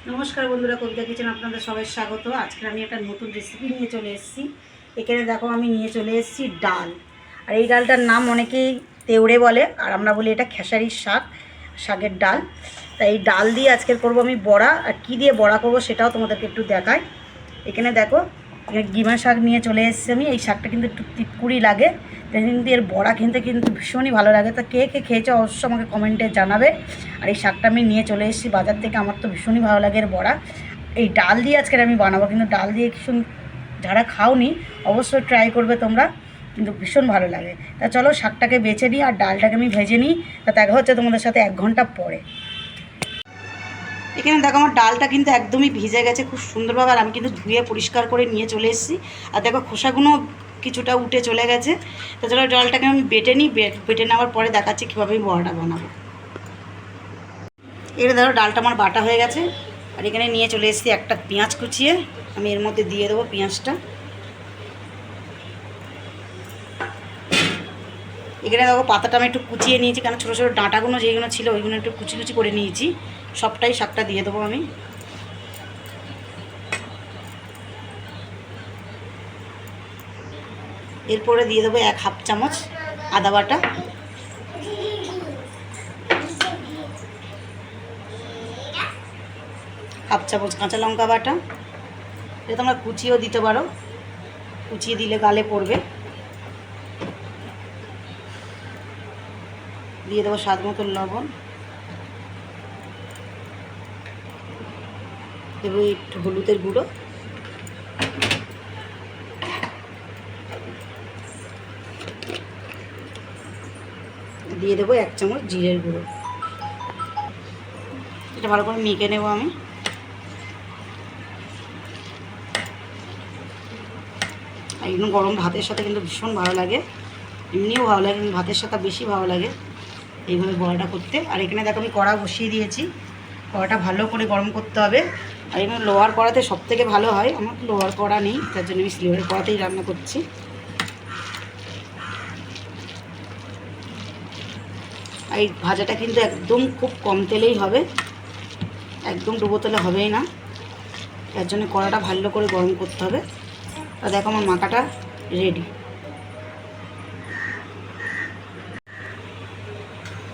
নমস্কার বন্ধুরা, কবিতা কিচেন আপনাদের সবাই স্বাগত। আজকে আমি একটা নতুন রেসিপি নিয়ে চলে এসেছি। এখানে দেখো আমি নিয়ে চলে এসেছি ডাল। আর এই ডালটার নাম অনেকেই তেওড়ে বলে, আর আমরা বলি এটা খেসারির শাক, শাকের ডাল। তাই এই ডাল দিয়ে আজকের করবো আমি বড়া। আর কী দিয়ে বড়া করবো সেটাও তোমাদেরকে একটু দেখাই। এখানে দেখো, এখানে গিমা শাক নিয়ে চলে এসেছি আমি। এই শাকটা কিন্তু একটু তিতকুড়ি লাগে, তাই কিন্তু এর বড়া খেতে কিন্তু ভীষণই ভালো লাগে। তা কে কে খেয়েছে অবশ্যই আমাকে কমেন্টে জানাবে। আর এই শাকটা আমি নিয়ে চলে এসেছি বাজার থেকে, আমার তো ভীষণই ভালো লাগে এর বড়া। এই ডাল দিয়ে আজকের আমি বানাবো, কিন্তু ডাল দিয়ে ভীষণ, যারা খাওনি অবশ্যই ট্রাই করবে তোমরা, কিন্তু ভীষণ ভালো লাগে। তা চলো শাকটাকে বেছে নিই আর ডালটাকে আমি ভেজে নিই। তা দেখা হচ্ছে তোমাদের সাথে 1 ঘন্টা পরে। এখানে দেখো আমার ডালটা কিন্তু একদমই ভিজে গেছে খুব সুন্দরভাবে, আর আমি কিন্তু ধুয়ে পরিষ্কার করে নিয়ে চলে এসেছি। আর দেখো খোসাগুলো কিছুটা উঠে চলে গেছে। তাছাড়া ডালটাকে আমি বেটে নিই, বেটে নেওয়ার পরে দেখাচ্ছি কীভাবে আমি বড়াটা বানাবো। এবারে ধরো ডালটা আমার বাটা হয়ে গেছে, আর এখানে নিয়ে চলে এসেছি একটা পেঁয়াজ কুচিয়ে। আমি এর মধ্যে দিয়ে দেবো পেঁয়াজটা। এখানে দেখো পাতাটা আমি একটু কুচিয়ে নিয়েছি, কারণ ছোটো ছোটো ডাঁটাগুলো যেগুলো ছিল ওইগুলো একটু কুচি কুচি করে নিয়েছি। সবটাই শাকটা দিয়ে দেবো আমি। এরপরে দিয়ে দেবো 1/2 চামচ আদা বাটা, 1/2 চামচ কাঁচা লঙ্কা বাটা। এটা তোমরা কুচিয়েও দিতে পারো, কুচিয়ে দিলে গালে পড়বে। দিয়ে দেবো স্বাদ মতো লবণ, দেবো একটু হলুদের গুঁড়ো, দিয়ে দেবো 1 চামচ জিরের গুঁড়ো। এটা ভালো করে মেখে নেবো আমি। আর এগুলো গরম ভাতের সাথে কিন্তু ভীষণ ভালো লাগে, এমনিও ভালো লাগে, কিন্তু ভাতের সাথে বেশি ভালো লাগে এইভাবে বড়াটা করতে। আর এখানে দেখো আমি কড়া বসিয়ে দিয়েছি, কড়াটা ভালো করে গরম করতে হবে। আর এখানে লোহার কড়াতে সবথেকে ভালো হয়, আমার লোহার কড়া নেই, তার জন্য আমি সিলভারের কড়াতেই রান্না করছি। আর এই ভাজাটা কিন্তু একদম খুব কম তেলেই হবে, একদম ডুবো তেলে হবেই না, তার জন্য কড়াটা ভালো করে গরম করতে হবে। আর দেখো আমার মাখাটা রেডি।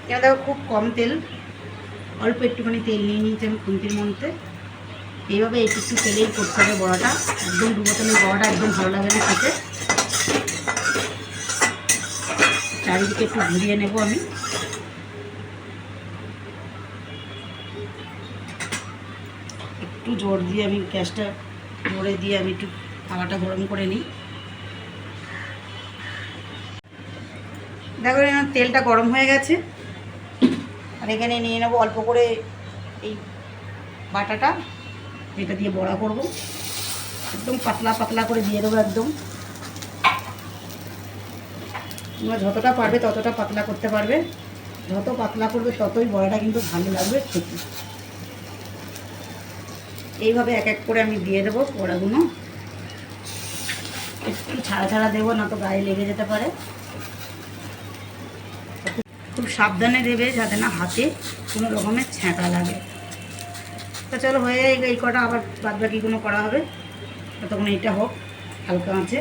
এখানে দেখো খুব কম তেল, অল্প একটুখানি তেল নিয়ে নিয়েছি আমি খুন্তির মধ্যে। এইভাবে একটু একটু তেলেই করতে হবে বড়াটা, একদম ডুবো তেলের বড়াটা একদম ভালো লাগে না খেতে। চারিদিকে একটু ঘুরিয়ে নেব আমি। একটু জোর দিয়ে আমি গ্যাসটা জোরে দিয়ে আমি একটু তাওয়াটা গরম করে নিই। দেখো তেলটা গরম হয়ে গেছে, আর এখানে নিয়ে নেবো অল্প করে এই বাটাটা, যেটা দিয়ে বড়া করব। একদম পাতলা পাতলা করে দিয়ে দেবো একদম। তোমরা যতটা পারবে ততটা পাতলা করতে পারবে, যত পাতলা করবে ততই বড়াটা কিন্তু ভালো লাগবে খেতে। এইভাবে এক এক করে আমি দিয়ে দেবো বড়াগুলো। একটু ছাড়া ছাড়া দেবো, না তো গায়ে লেগে যেতে পারে। খুব সাবধানে দেবে যাতে না হাতে কোনো রকমের ছ্যাঁকা লাগে। তো চলো হয়ে যায়, এই কটা আবার বাদ বাকিগুলো করা হবে, ততক্ষণ এইটা হোক হালকা আঁচে।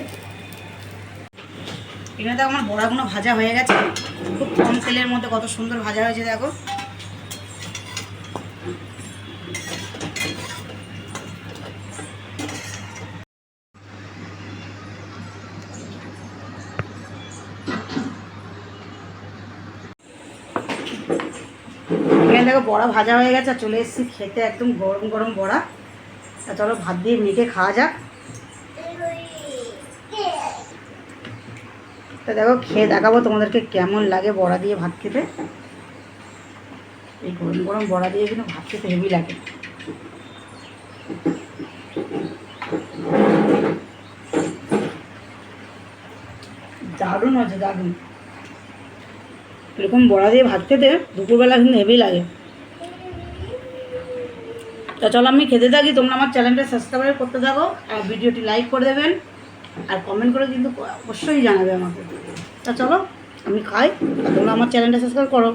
এখানে তো আমার বড়াগুলো ভাজা হয়ে গেছে, খুব কম তেলের মধ্যে কত সুন্দর ভাজা হয়েছে দেখো। এখানে দেখো বড়া ভাজা হয়ে গেছে, আর চলে এসেছি খেতে একদম গরম গরম বড়া। তা চলো ভাত দিয়ে মেখে খাওয়া যাক। তা দেখো খেয়ে দেখাবো তোমাদেরকে কেমন লাগে বড়া দিয়ে ভাত খেতে। এই গরম গরম বড়া দিয়ে কিন্তু ভাত খেতে হেভি লাগে। দারুণ হয়েছে, দারুণ। এরকম বড়া দিয়ে ভাত খেতে দুপুরবেলা কিন্তু হেভি লাগে। তা চলো আমি খেতে থাকি, তোমরা আমার চ্যানেলটা সাবস্ক্রাইব করতে থাকো, আর ভিডিওটি লাইক করে দেবেন, আর কমেন্ট করে কিন্তু অবশ্যই জানাবে আমাকে। তা চলো আমি খাই, আর তোমরা আমার চ্যানেলটা সাবস্ক্রাইব করো।